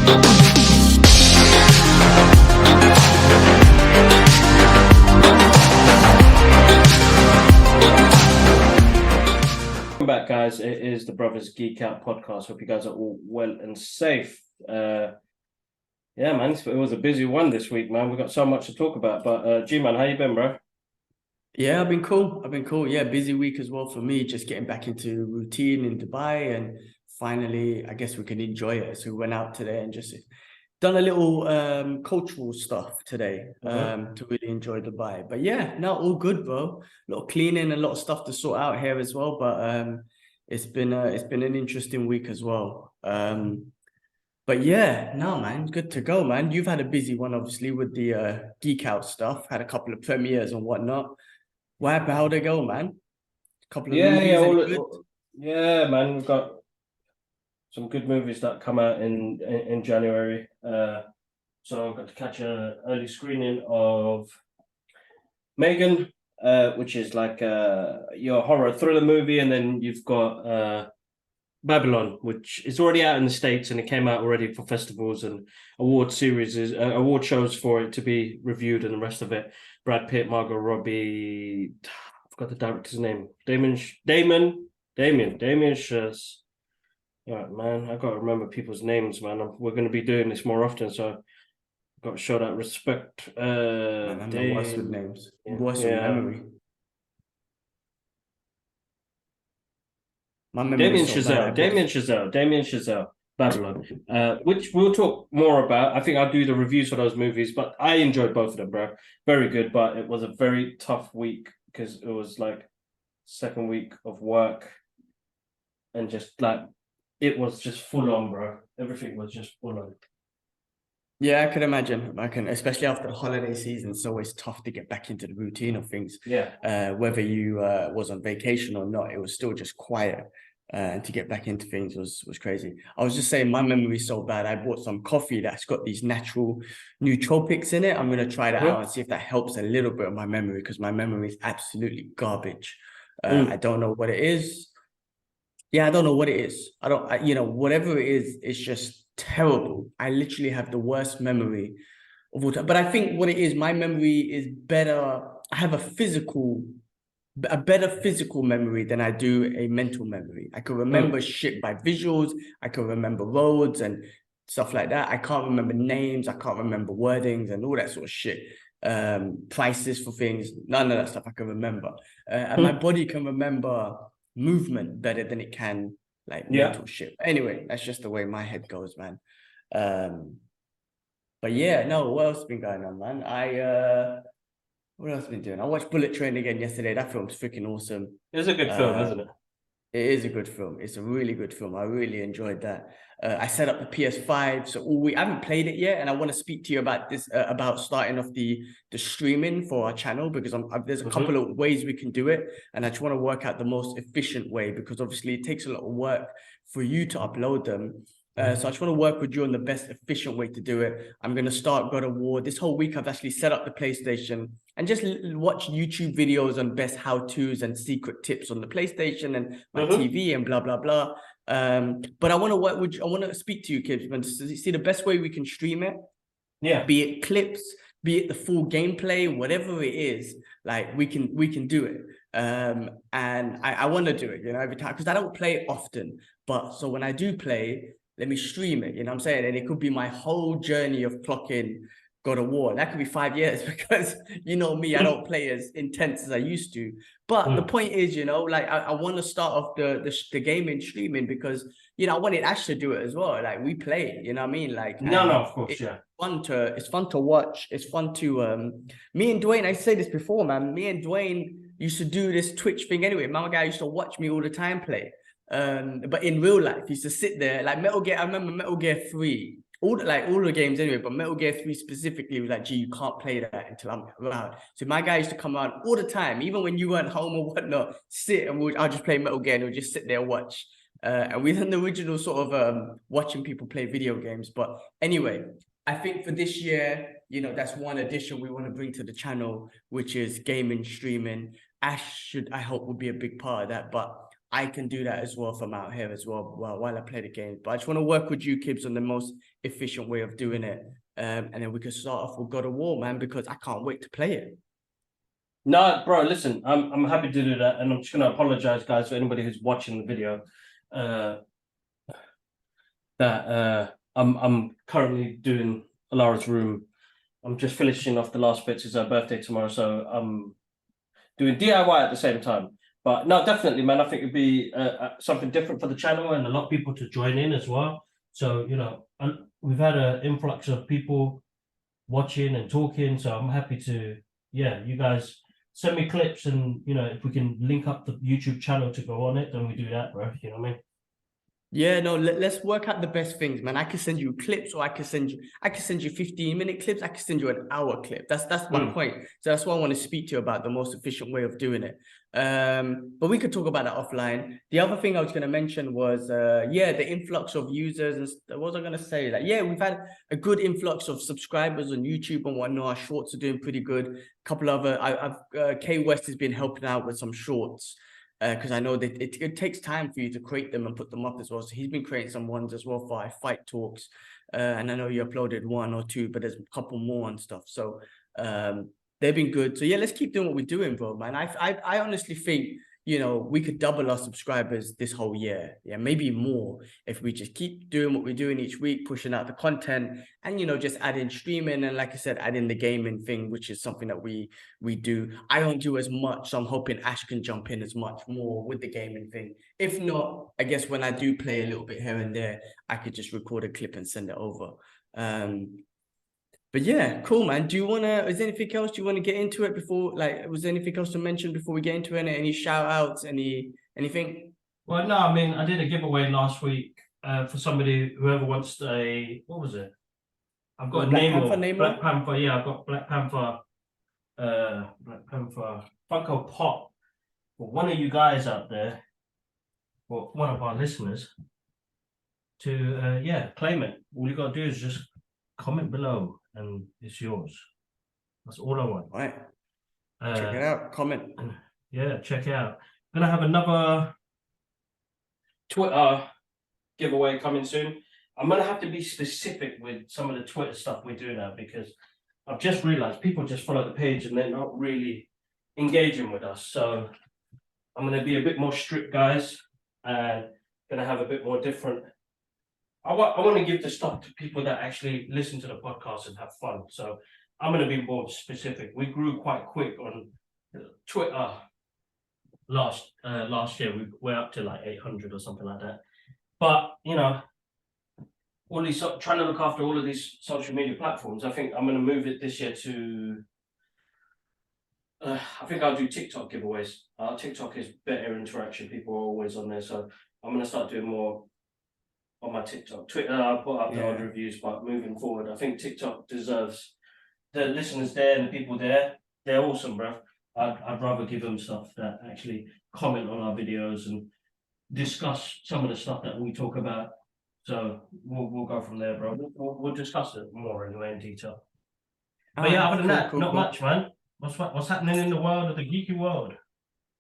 Welcome back, guys. It is the Brothers Geek Out podcast. Hope you guys are all well and safe. Yeah, man, it was a busy one this week, man. We've got so much to talk about. But G-Man, how you been, bro? Yeah, I've been cool. Yeah, busy week as well for me, just getting back into routine in Dubai, and finally, I guess we can enjoy it. So we went out today and just done a little cultural stuff today to really enjoy Dubai. But yeah, no, all good, bro. A lot of cleaning, a lot of stuff to sort out here as well. But it's been an interesting week as well. But yeah, no, man, good to go, man. You've had a busy one, obviously, with the Geek Out stuff. Had a couple of premieres and whatnot. What happened? How'd they go, man? A couple of movies, any good? Yeah, man. We've got some good movies that come out in January. So I've got to catch an early screening of M3GAN, which is like your horror thriller movie, and then you've got Babylon, which is already out in the States, and it came out already for festivals and award shows for it to be reviewed, and the rest of it. Brad Pitt, Margot Robbie, I forgot the director's name. Damien. All right, man. I gotta remember people's names, man. We're gonna be doing this more often, so I've got to show that respect. Man, I'm the worst with names. Worst with memory. My memory is so bad. Damien Chazelle, Babylon, which we'll talk more about. I think I'll do the reviews for those movies, but I enjoyed both of them, bro. Very good, but it was a very tough week because it was like second week of work, and just like it was just full on, bro. Everything was just full on. Yeah, I can imagine. Especially after the holiday season, it's always tough to get back into the routine of things. Yeah. Whether you was on vacation or not, it was still just quiet. And to get back into things was crazy. I was just saying, my memory is so bad. I bought some coffee that's got these natural nootropics in it. I'm gonna try that out and see if that helps a little bit of my memory, because my memory is absolutely garbage. I don't know what it is. Yeah, I don't know what it is. Whatever it is, it's just terrible. I literally have the worst memory of all time. But I think what it is, my memory is better. I have a better physical memory than I do a mental memory. I can remember shit by visuals. I can remember roads and stuff like that. I can't remember names. I can't remember wordings and all that sort of shit. Prices for things. None of that stuff I can remember. And my body can remember movement better than it can like mental shit. Anyway, that's just the way my head goes, man. But yeah, no, what else has been going on, man? What else have I been doing? I watched Bullet Train again yesterday. That film's freaking awesome. It's a good film, isn't it? It is a good film. It's a really good film. I really enjoyed that. I set up the PS5, so I haven't played it yet, and I want to speak to you about this, about starting off the streaming for our channel, because there's a couple of ways we can do it, and I just want to work out the most efficient way, because obviously it takes a lot of work for you to upload them. So I just want to work with you on the best efficient way to do it. I'm going to start God of War. This whole week, I've actually set up the PlayStation and just watch YouTube videos on best how-tos and secret tips on the PlayStation and my TV and blah, blah, blah. But I want to work with you. I want to speak to you, kids, and see the best way we can stream it. Yeah. Be it clips, be it the full gameplay, whatever it is, like we can do it. And I want to do it, every time, because I don't play it often. But so when I do play, let me stream it, you know what I'm saying? And it could be my whole journey of clocking God of War. That could be 5 years, because you know me, I don't play as intense as I used to. But the point is, like I want to start off the gaming streaming, because I wanted Ash to do it as well. Like we play, you know what I mean? Like no, of course, yeah. It's fun to watch. It's fun to me and Dwayne, I said this before, man. Me and Dwayne used to do this Twitch thing anyway. My guy used to watch me all the time play. But in real life, he used to sit there like Metal Gear. I remember Metal Gear 3, all the games anyway, but Metal Gear 3 specifically was like, gee, you can't play that until I'm around. So my guy used to come around all the time, even when you weren't home or whatnot, sit and I'll just play Metal Gear and we'll just sit there and watch. And we had the original sort of watching people play video games. But anyway, I think for this year, that's one addition we want to bring to the channel, which is gaming streaming. Ash I hope, will be a big part of that. But I can do that as well from out here as well while I play the game. But I just want to work with you, Kibbs, on the most efficient way of doing it. And then we can start off with God of War, man, because I can't wait to play it. No, bro, listen, I'm happy to do that, and I'm just gonna apologize, guys, for anybody who's watching the video. I'm currently doing Alara's room. I'm just finishing off the last bits. It's her birthday tomorrow, so I'm doing DIY at the same time. But no, definitely, man. I think it'd be something different for the channel and a lot of people to join in as well. So we've had an influx of people watching and talking. So I'm happy to, you guys send me clips, and if we can link up the YouTube channel to go on it, then we do that, bro. You know what I mean? Yeah, no, let's work out the best things, man. I can send you clips, or I can send you 15-minute clips. I can send you an hour clip. That's my point. So that's what I want to speak to you about, the most efficient way of doing it. But we could talk about that offline. The other thing I was going to mention was, the influx of users. And what was I going to say? Like, we've had a good influx of subscribers on YouTube and whatnot. Our shorts are doing pretty good. A couple of K West has been helping out with some shorts. Because I know that it takes time for you to create them and put them up as well. So he's been creating some ones as well for our fight talks. And I know you uploaded 1 or 2, but there's a couple more and stuff. So they've been good. So let's keep doing what we're doing, bro, man. I honestly think, we could double our subscribers this whole year. Yeah, maybe more if we just keep doing what we're doing each week, pushing out the content and, just adding streaming. And like I said, adding the gaming thing, which is something that we do. I don't do as much. So I'm hoping Ash can jump in as much more with the gaming thing. If not, I guess when I do play a little bit here and there, I could just record a clip and send it over. But yeah, cool, man. Is there anything else you want to get into it before? Like, was there anything else to mention before we get into it? Any shout outs, anything? Well, no, I mean, I did a giveaway last week for somebody, whoever wants what was it? I've got Black Panther, Black Panther. Yeah, I've got Black Panther Funko Pop for one of you guys out there, or one of our listeners, to claim it. All you gotta do is just comment below and it's yours. That's all I want. All right. Check it out. Comment. Yeah, check it out. Gonna have another Twitter giveaway coming soon. I'm gonna have to be specific with some of the Twitter stuff we do now, because I've just realized people just follow the page and they're not really engaging with us. So I'm gonna be a bit more strict, guys, and gonna have a bit more different. I want to give the stuff to people that actually listen to the podcast and have fun. So I'm going to be more specific. We grew quite quick on Twitter last year. We're up to like 800 or something like that. But all these trying to look after all of these social media platforms. I think I'm going to move it this year to. I think I'll do TikTok giveaways. TikTok is better interaction. People are always on there, so I'm going to start doing more on my TikTok. Twitter, I'll put up the odd reviews, but moving forward, I think TikTok deserves the listeners there and the people there. They're awesome, bro. I'd rather give them stuff that actually comment on our videos and discuss some of the stuff that we talk about. So we'll go from there, bro. We'll discuss it more anyway in detail. But other than that, not much, man. What's happening in the world of the geeky world?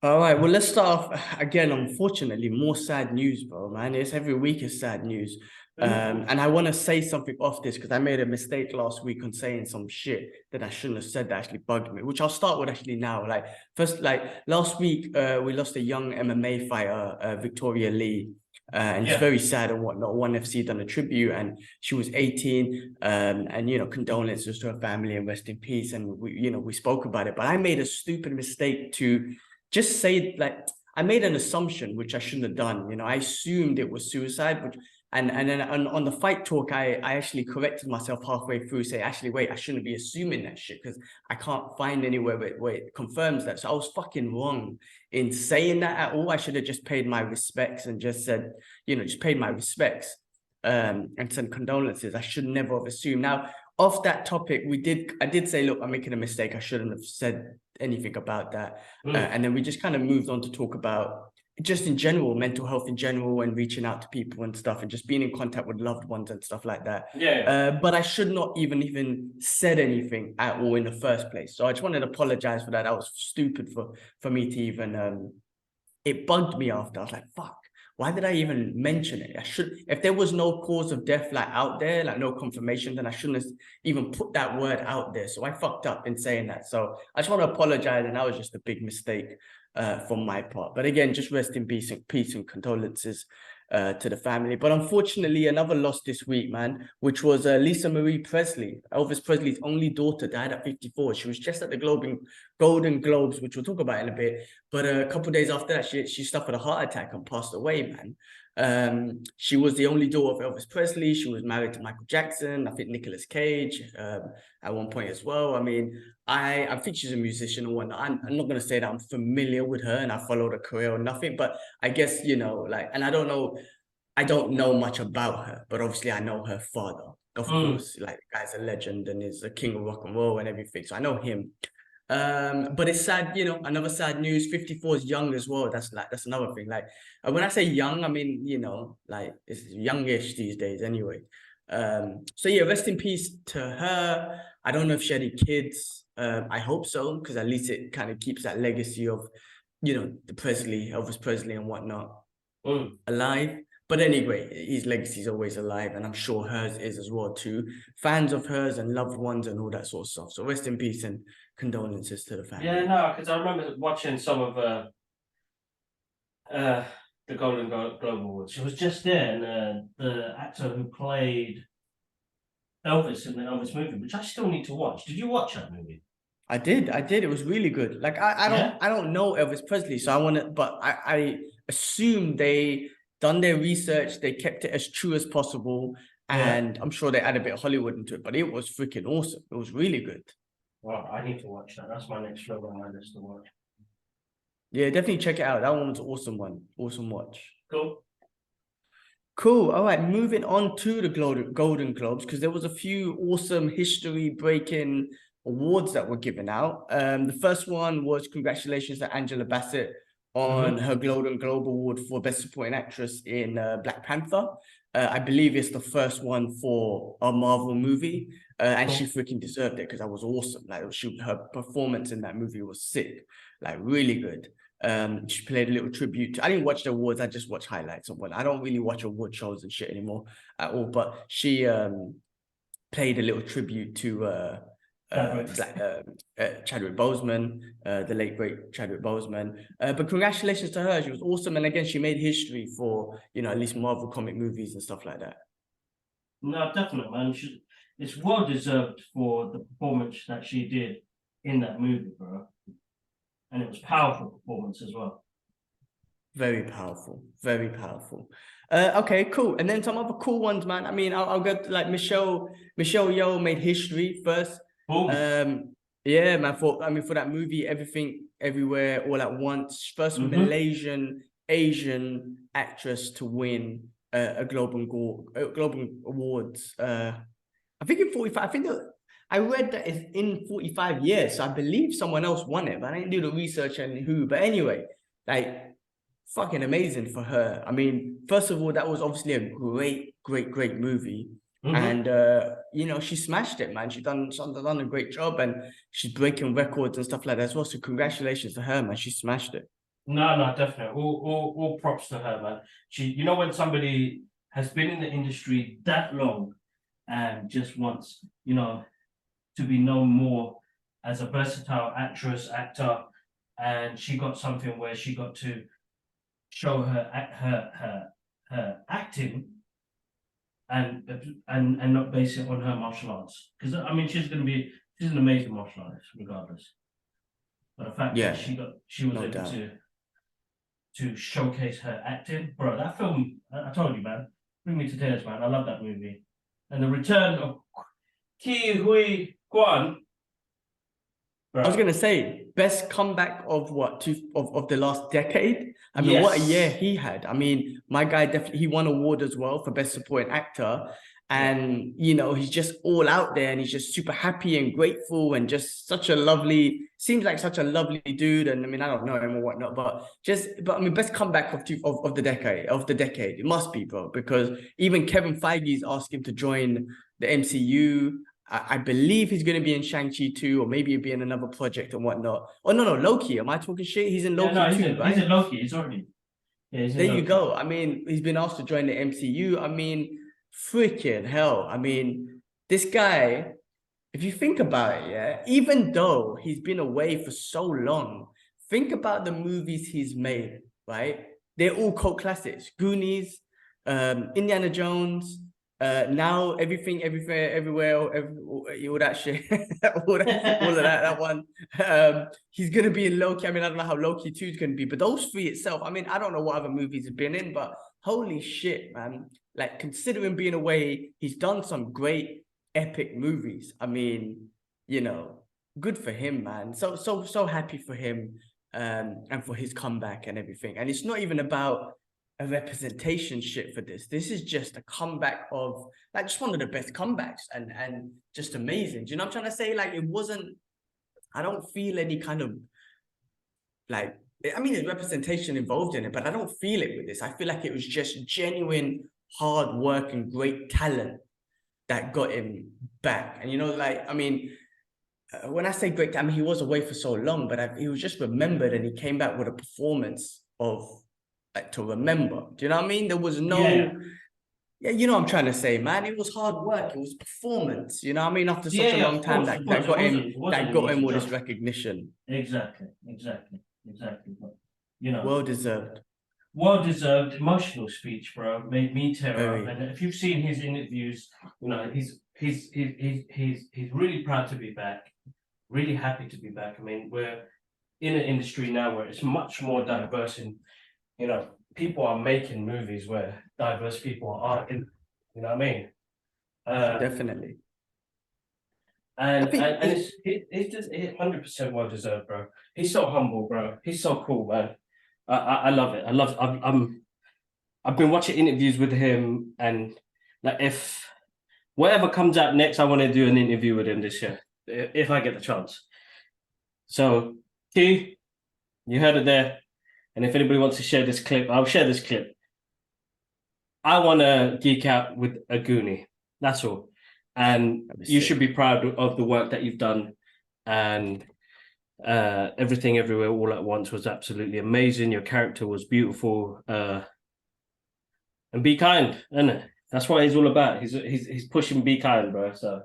All right, well, let's start off again. Unfortunately, more sad news, bro, man. It's every week is sad news. And I want to say something off this because I made a mistake last week on saying some shit that I shouldn't have said that actually bugged me, which I'll start with actually now. Like, first, last week, we lost a young MMA fighter, Victoria Lee. And it's very sad and whatnot. ONE FC done a tribute, and she was 18. And condolences to her family and rest in peace. And we spoke about it, but I made a stupid mistake to just say, I made an assumption which I shouldn't have done. I assumed it was suicide, and then on the fight talk, I actually corrected myself halfway through, say, actually, wait, I shouldn't be assuming that shit because I can't find anywhere where it confirms that. So I was fucking wrong in saying that at all. I should have just paid my respects and just said, just paid my respects and sent condolences. I should never have assumed. Now, off that topic, I did say, look, I'm making a mistake. I shouldn't have said anything about that. And then we just kind of moved on to talk about just in general, mental health in general, and reaching out to people and stuff, and just being in contact with loved ones and stuff like that. But I should not even said anything at all in the first place. So I just wanted to apologize for that. That was stupid for me to even it bugged me after. I was like, fuck, why did I even mention it? I should, if there was no cause of death like out there, like no confirmation, then I shouldn't have even put that word out there. So I fucked up in saying that. So I just want to apologize, and that was just a big mistake from my part. But again, just rest in peace and condolences to the family. But unfortunately, another loss this week, man, which was Lisa Marie Presley. Elvis Presley's only daughter died at 54. She was just at the Golden Globes, which we'll talk about in a bit. But a couple of days after that, she suffered a heart attack and passed away, man. She was the only daughter of Elvis Presley. She was married to Michael Jackson, I think Nicolas Cage at one point as well. I mean, I think she's a musician and whatnot. I'm not going to say that I'm familiar with her and I followed her career or nothing, but I guess, you know, like, and I don't know much about her, but obviously I know her father. Of course, like the guy's a legend and is a king of rock and roll and everything. So I know him. But it's sad, you know, another sad news. 54 is young as well. That's another thing. Like when I say young, I mean, you know, like it's youngish these days anyway. So yeah, rest in peace to her. I don't know if she had any kids. I hope so, because at least it kind of keeps that legacy of, you know, Elvis Presley and whatnot alive. But anyway, his legacy is always alive, and I'm sure hers is as well too. Fans of hers and loved ones and all that sort of stuff. So rest in peace and condolences to the family. Yeah, no, because I remember watching some of the Golden Globe Awards. She was just there, and the actor who played Elvis in the Elvis movie, which I still need to watch. Did you watch that movie? I did. It was really good. Like I don't know Elvis Presley, so I want to, but I assume they done their research, they kept it as true as possible, and I'm sure they add a bit of Hollywood into it, but it was freaking awesome. It was really good. Well, I need to watch that. That's my next film on my list to watch. Yeah, definitely check it out. That one was an awesome one. Awesome watch. Cool. All right, moving on to the Golden Globes, because there was a few awesome history-breaking awards that were given out. The first one was congratulations to Angela Bassett on her Golden Globe Award for Best Supporting Actress in Black Panther. I believe it's the first one for a Marvel movie, and she freaking deserved it because that was awesome. Like her performance in that movie was sick, like really good. She played a little tribute to, I didn't watch the awards, I just watch highlights of one. I don't really watch award shows and shit anymore at all, but she played a little tribute to Chadwick Boseman, the late great Chadwick Boseman. But congratulations to her, she was awesome, and again she made history for, you know, at least Marvel comic movies and stuff like that. No, definitely, man. It's well deserved for the performance that she did in that movie, bro. And it was powerful performance as well. Very powerful, very powerful. Okay, cool. And then some other cool ones, man. I mean, I'll go to, like, Michelle Yeoh made history first. Yeah, man. For that movie, Everything Everywhere All at Once, first Malaysian Asian actress to win a Global Awards. I think in 45. I think I read that it's in 45 years. So I believe someone else won it, but I didn't do the research on who. But anyway, like, fucking amazing for her. I mean, first of all, that was obviously a great movie. And you know, she smashed it, man. She's done a great job, and she's breaking records and stuff like that as well. So congratulations to her, man. She smashed it. No, definitely. All props to her, man. You know, when somebody has been in the industry that long and just wants, you know, to be known more as a versatile actor, and she got something where she got to show her acting and not base it on her martial arts, because I mean she's an amazing martial artist regardless, but the fact that she was able to showcase her acting, bro. That film, I told you, man, bring me to tears, man. I love that movie. And the return of Ki Hui Kwan. I was gonna say best comeback of of the last decade. I mean, what a year he had. I mean, my guy he won an award as well for best supporting actor, and you know, he's just all out there, and he's just super happy and grateful, and just seems like such a lovely dude. And I mean, I don't know him or whatnot, but I mean, best comeback of the decade. It must be, bro, because even Kevin Feige's asked him to join the MCU. I believe he's going to be in Shang-Chi 2, or maybe he'll be in another project and whatnot. Oh, no, Loki. Am I talking shit? He's in Loki too, right? He's in Loki. He's already. Yeah, he's in There Loki. you go. I mean, he's been asked to join the MCU. I mean, freaking hell. I mean, this guy, if you think about it, yeah, even though he's been away for so long, think about the movies he's made, right? They're all cult classics. Goonies, Indiana Jones, now everything, everywhere, everywhere, all that shit, all of that one. He's gonna be in Loki. I mean, I don't know how Loki 2 is gonna be, but those three itself, I mean, I don't know what other movies have been in, but holy shit, man. Like, considering being away, he's done some great epic movies. I mean, you know, good for him, man. So happy for him, and for his comeback and everything. And it's not even about a representation shit for this. This is just a comeback of like just one of the best comebacks, and just amazing. Do you know what I'm trying to say? Like, it wasn't, I don't feel any kind of like, I mean, there's representation involved in it, but I don't feel it with this. I feel like it was just genuine hard work and great talent that got him back. And, you know, like, I mean, when I say great, I mean, he was away for so long, but he was just remembered, and he came back with a performance of like to remember. Do you know what I mean? There was no, yeah, you know what I'm trying to say, man. It was hard work. It was performance. You know what I mean? After such a long time, that got him all this recognition. Exactly. But, you know, Well deserved. Well-deserved, emotional speech, bro. Made me tear up. And if you've seen his interviews, you know, he's really proud to be back. Really happy to be back. I mean, we're in an industry now where it's much more diverse, and you know, people are making movies where diverse people are in. You know what I mean? Definitely. And it's just 100% well deserved, bro. He's so humble, bro. He's so cool, man. I love it. I've been watching interviews with him, and like, if whatever comes out next, I want to do an interview with him this year if I get the chance. So, Key, you heard it there. And if anybody wants to share this clip, I'll share this clip. I want to geek out with a Goonie. That's all. And you should be proud of the work that you've done. And Everything Everywhere All at Once was absolutely amazing. Your character was beautiful. And be kind, isn't it? That's what he's all about. He's pushing be kind, bro. So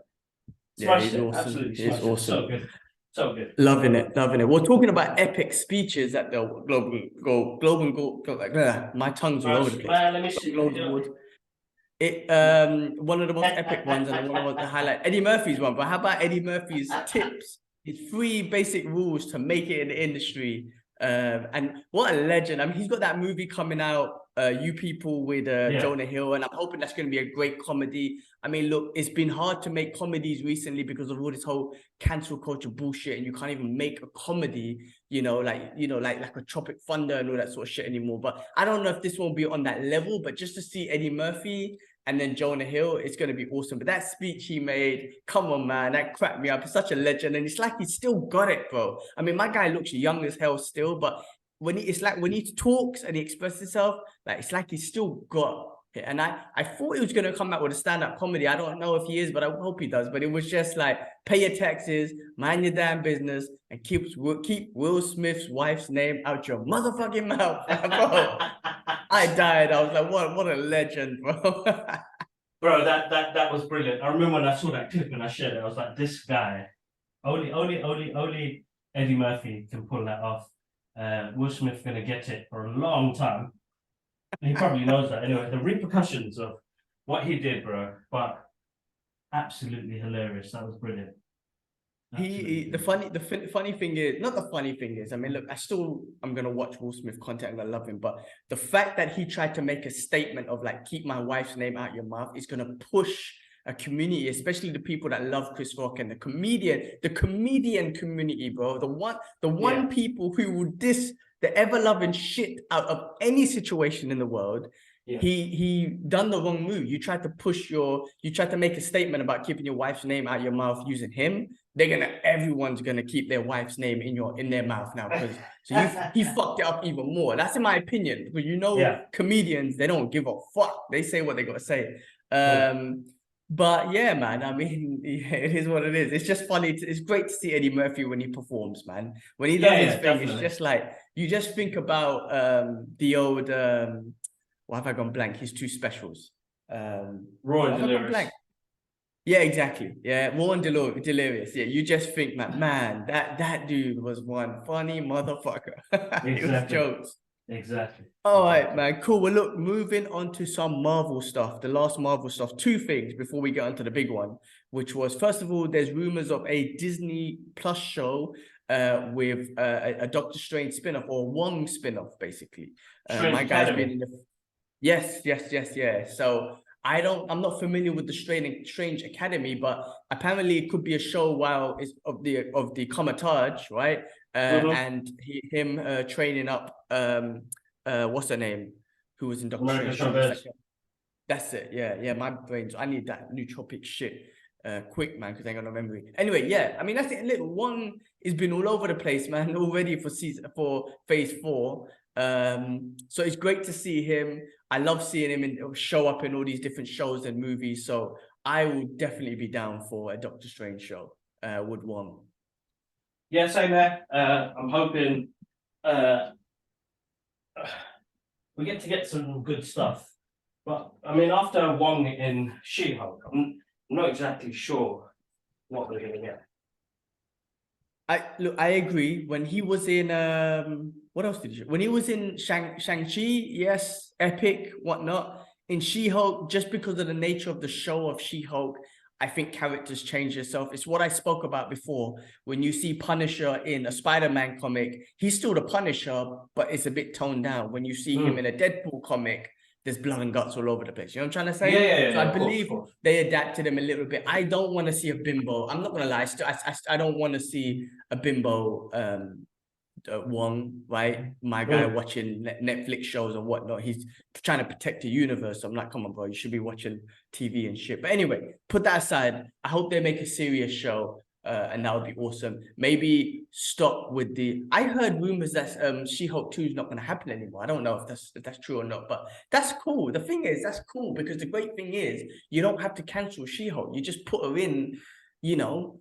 yeah, he's awesome. Absolutely, he's awesome. So good. So good. Loving it. We're talking about epic speeches at the global like my tongue's all over the place. Man, let me see. One of the most epic ones, and one of the highlight Eddie Murphy's one. But how about Eddie Murphy's tips? His 3 basic rules to make it in the industry. And what a legend. I mean, he's got that movie coming out, You People, with Jonah Hill, and I'm hoping that's going to be a great comedy. I mean, look, it's been hard to make comedies recently because of all this whole cancel culture bullshit, and you can't even make a comedy, like a Tropic Thunder and all that sort of shit anymore. But I don't know if this won't be on that level, but just to see Eddie Murphy and then Jonah Hill, it's going to be awesome. But that speech he made, come on, man, that cracked me up. He's such a legend, and it's like he's still got it, bro. I mean, my guy looks young as hell still, but when he talks and he expresses himself, like, it's like he's still got it. And I thought he was going to come out with a stand-up comedy. I don't know if he is, but I hope he does. But it was just like, pay your taxes, mind your damn business, and keep Will Smith's wife's name out your motherfucking mouth, bro. I died. I was like, what a legend, bro. Bro, that was brilliant. I remember when I saw that clip and I shared it, I was like, this guy, only Eddie Murphy can pull that off. Will Smith's gonna get it for a long time. He probably knows that anyway. The repercussions of what he did, bro, but absolutely hilarious. That was brilliant. The funny thing is, not the funny thing is, I mean, look, I'm gonna watch Will Smith content and I love him, but the fact that he tried to make a statement of like, keep my wife's name out your mouth, is gonna push a community, especially the people that love Chris Rock and the comedian community, bro. The one people who would diss the ever-loving shit out of any situation in the world. Yeah. He done the wrong move. You tried to make a statement about keeping your wife's name out your mouth using him. Everyone's gonna keep their wife's name in their mouth now, because he fucked it up even more. That's in my opinion, because comedians, they don't give a fuck. They say what they gotta say. But yeah, man, I mean, yeah, it is what it is. It's just funny. It's great to see Eddie Murphy when he performs, man. When he does Yeah, his yeah, thing, it's definitely. just like you just think about the old why have I gone blank? His two specials. Raw and Why have I gone blank? delirious. Yeah, exactly. Yeah, more on delirious. Yeah, you just think, man, that dude was one funny motherfucker. It was Exactly. jokes. Exactly. All right, Exactly. man. Cool. Well, look, moving on to some Marvel stuff, the last Marvel stuff. Two things before we get onto the big one, which was first of all, there's rumors of a Disney Plus show with a Doctor Strange spin-off or Wong spin-off, basically. Strange My guy's been Academy. in the yes, yes, yes, yeah. So I'm not familiar with the Strange Academy, but apparently it could be a show while it's of the Comatage, right? Mm-hmm. And him training up what's her name? Who was in Doctor America Strange 2? What's that? Chavez. That's it. Yeah, yeah. My brains. I need that nootropic shit quick, man, because I ain't got no memory. Anyway, yeah. I mean, that's it. Little one has been all over the place, man, already for phase 4. So it's great to see him. I love seeing him show up in all these different shows and movies. So I will definitely be down for a Doctor Strange show. Would one. Yeah, same there. I'm hoping uh, we get some good stuff. But I mean, after Wong in She-Hulk, I'm not exactly sure what we're gonna get. I agree. When he was in what else did you when he was in Shang-Chi, yes, epic, whatnot. In She-Hulk, just because of the nature of the show of She-Hulk, I think characters change yourself. It's what I spoke about before. When you see Punisher in a Spider-Man comic, he's still the Punisher, but it's a bit toned down. When you see him in Mm. a Deadpool comic, there's blood and guts all over the place. You know what I'm trying to Yeah, say? yeah, yeah, So I yeah, of course, of believe course. they adapted him a little bit. I don't want to see a bimbo. I'm not gonna lie. I don't want to see a bimbo Wong, right? My guy Mm. watching Netflix shows and whatnot. He's trying to protect the universe. I'm like, come on, bro, you should be watching TV and shit. But anyway, put that aside. I hope they make a serious show. And that would be awesome. Maybe stop with the. I heard rumors that She-Hulk 2 is not going to happen anymore. I don't know if that's true or not, but that's cool. The thing is, that's cool because the great thing is you don't have to cancel She-Hulk. You just put her in, you know,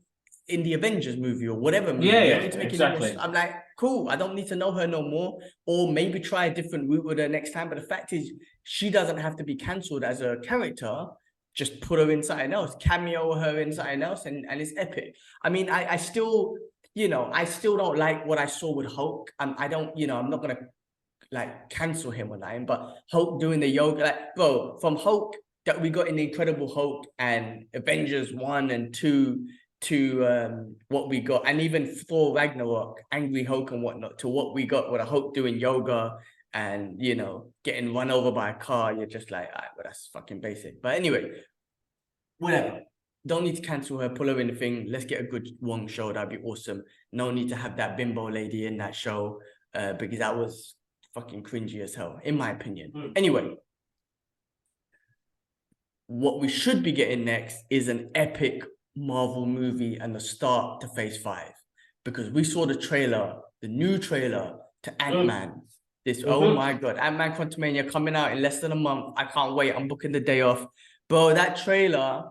in the Avengers movie or whatever movie. Yeah, You yeah, don't need to make any more. exactly. I'm like, cool. I don't need to know her no more, or maybe try a different route with her next time. But the fact is, she doesn't have to be cancelled as a character. Just put her in something else, cameo her in something else, and it's epic. I mean, I still, I still don't like what I saw with Hulk. I don't, I'm not gonna like cancel him or nothing, but Hulk doing the yoga, like, bro, from Hulk that we got in the Incredible Hulk and Avengers 1 and 2 to what we got, and even Thor Ragnarok, Angry Hulk and whatnot, to what we got with a Hulk doing yoga and getting run over by a car. You're just like, all right, well, that's fucking basic. But anyway, whatever. Don't need to cancel her, pull her in the thing. Let's get a good Wong show. That'd be awesome. No need to have that bimbo lady in that show because that was fucking cringy as hell, in my opinion. Mm. Anyway, what we should be getting next is an epic Marvel movie and the start to Phase 5. Because we saw the new trailer to Ant-Man. Oh Mm-hmm. my God, Ant-Man Quantumania coming out in less than a month. I can't wait. I'm booking the day off. Bro, that trailer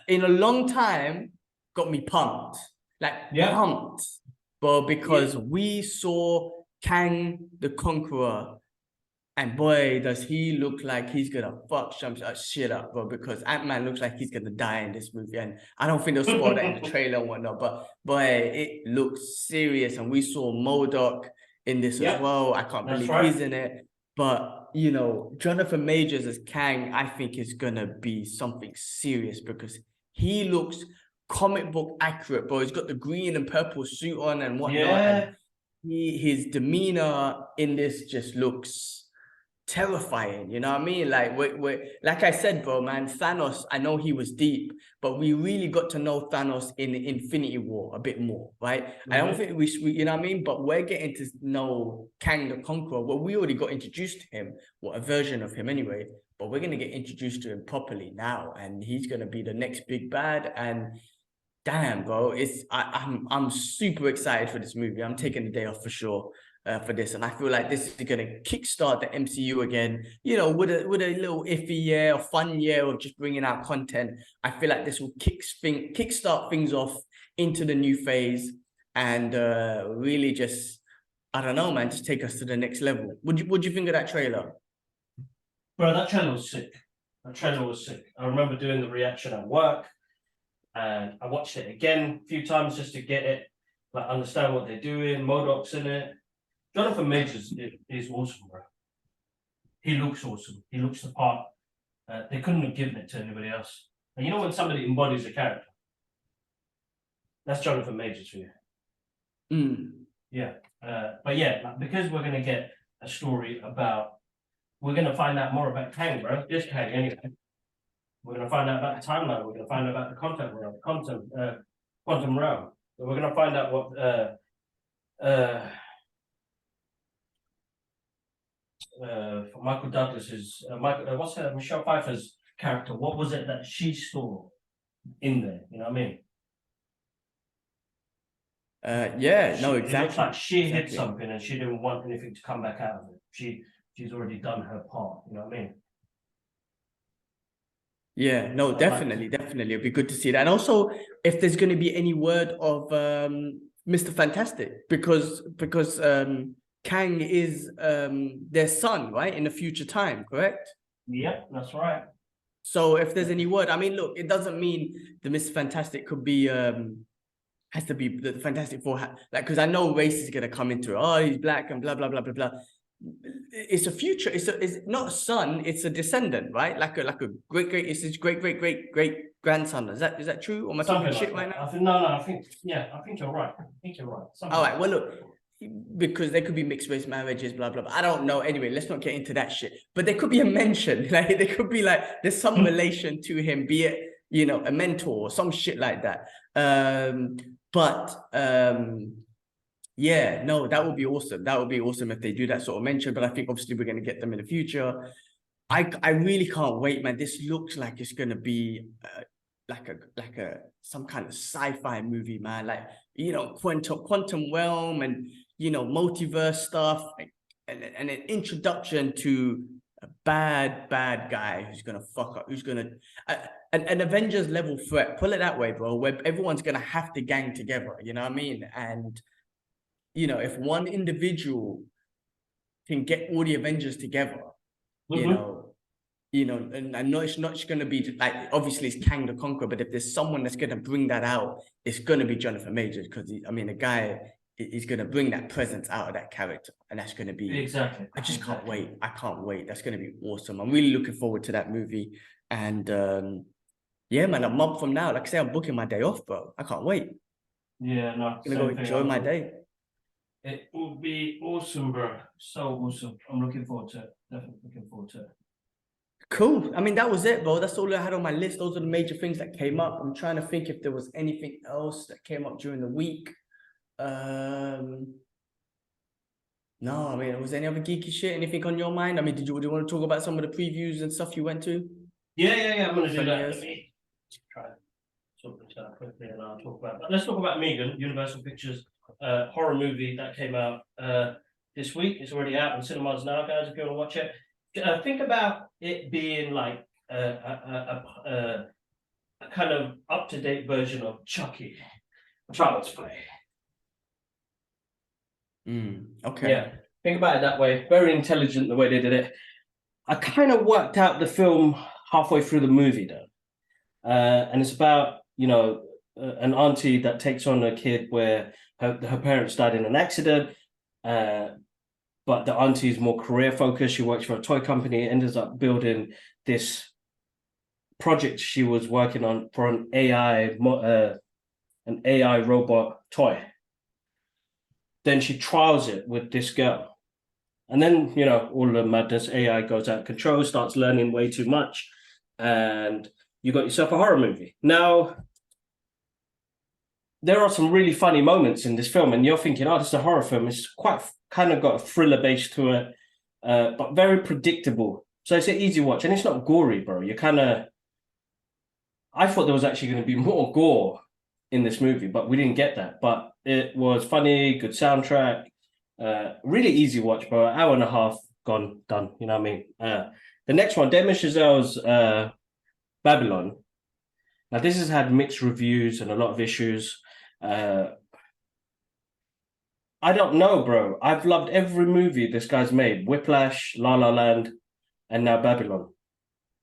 in a long time got me pumped. Like Yeah, pumped. Bro, yeah, because we saw Kang the Conqueror. And boy, does he look like he's gonna fuck some shit up, bro. Because Ant-Man looks like he's gonna die in this movie. And I don't think they'll spoil that in the trailer and whatnot. But boy, it looks serious. And we saw MODOK in this as yeah, well. I can't that's believe right. he's in it. But Jonathan Majors as Kang, I think is gonna be something serious because he looks comic book accurate, bro. He's got the green and purple suit on and whatnot. And Yeah, his demeanor in this just looks terrifying. You know what I mean? Like like I said, bro, man, Thanos, I know he was deep, but we really got to know Thanos in Infinity War a bit more, right? I don't mm-hmm. think we you know what I mean? But we're getting to know Kang the Conqueror. Well, we already got introduced to him, a version of him anyway, but we're gonna get introduced to him properly now, and he's gonna be the next big bad. And damn, bro, I'm super excited for this movie. I'm taking the day off for sure. for this, and I feel like this is going to kickstart the MCU again. You know, with a little iffy year or fun year of just bringing out content. I feel like this will kickstart things off into the new phase, and really just, I don't know, man, just take us to the next level. What do you think of that trailer? Bro, that trailer was sick. That trailer was sick. I remember doing the reaction at work, and I watched it again a few times just to get it, like understand what they're doing. MODOK's in it. Jonathan Majors is awesome, bro. He looks awesome. He looks the part. They couldn't have given it to anybody else. And you know when somebody embodies a character, that's Jonathan Majors for you. Yeah. But yeah, like, because we're gonna get a story about, we're gonna find out more about Kang, bro. This Kang, anyway. We're gonna find out about the timeline. We're gonna find out about the quantum realm. So we're gonna find out what Michael Douglas's what's her Michelle Pfeiffer's character? What was it that she saw in there? You know what I mean? Yeah, no, It looks exactly. like she hit Exactly. something and she didn't want anything to come back out of it. She's already done her part. You know what I mean? Yeah, no, definitely. It'd be good to see that. And also, if there's going to be any word of Mr. Fantastic, because Kang is their son, right, in the future time, correct? Yeah, that's right. So if there's any word, I mean, look, it doesn't mean the Mr. Fantastic could be has to be the Fantastic Four, like, because I know race is gonna come into it. Oh, he's black and blah blah blah blah blah. It's a future. It's not a son. It's a descendant, right? Like a great it's his great grandson. Is that true? Or am I talking shit right now? I think you're right. All right. Well, look, because there could be mixed race marriages, blah blah blah. I don't know. Anyway, let's not get into that shit. But there could be a mention. Like there could be like there's some relation to him, be it, you know, a mentor or some shit like that. Yeah, no, that would be awesome. That would be awesome if they do that sort of mention. But I think obviously we're going to get them in the future. I really can't wait, man. This looks like it's going to be like a some kind of sci-fi movie, man. Like, you know, quantum realm and, you know, multiverse stuff, and an introduction to a bad guy who's gonna fuck up, who's gonna an Avengers level threat. Pull it that way, bro. Where everyone's gonna have to gang together. You know what I mean? And you know, if one individual can get all the Avengers together, you know, and I know it's not just going to be like, obviously it's Kang the Conqueror, but if there's someone that's going to bring that out, it's going to be Jonathan Majors, because I mean, the guy is going to bring that presence out of that character, and that's going to be exactly. I just can't wait. I can't wait. That's going to be awesome. I'm really looking forward to that movie, and yeah, man, a month from now, like I say, I'm booking my day off, bro. I can't wait. Yeah, no, I'm gonna go enjoy my day. It will be awesome, bro. So awesome. I'm looking forward to it. Definitely looking forward to it. Cool. I mean, that was it, bro. That's all I had on my list. Those are the major things that came up. I'm trying to think if there was anything else that came up during the week. No, I mean, was there any other geeky shit? Anything on your mind? I mean, do you want to talk about some of the previews and stuff you went to? Yeah. I'm gonna do that. Let me try to sort it out quickly, and I'll talk about. But let's talk about M3GAN, Universal Pictures horror movie that came out this week. It's already out in cinemas now, guys. If you want to watch it, think about it being like a kind of up-to-date version of Chucky, Child's Play. Okay. Yeah, think about it that way. Very intelligent the way they did it. I kind of worked out the film halfway through the movie though, and it's about, you know, an auntie that takes on a kid where her parents died in an accident, but the auntie is more career focused. She works for a toy company, ends up building this project she was working on for an AI robot toy. Then she trials it with this girl, and then, you know, all the madness, AI goes out of control, starts learning way too much, and you got yourself a horror movie. Now, there are some really funny moments in this film, and you're thinking, oh, this is a horror film. It's quite kind of got a thriller base to it, but very predictable. So it's an easy watch, and it's not gory, bro. I thought there was actually going to be more gore in this movie, but we didn't get that. But it was funny, good soundtrack, Really easy watch, bro. Hour and a half gone, done. You know what I mean? The next one, Damien Chazelle's Babylon. Now, this has had mixed reviews and a lot of issues. I don't know, bro. I've loved every movie this guy's made: Whiplash, La La Land, and now Babylon.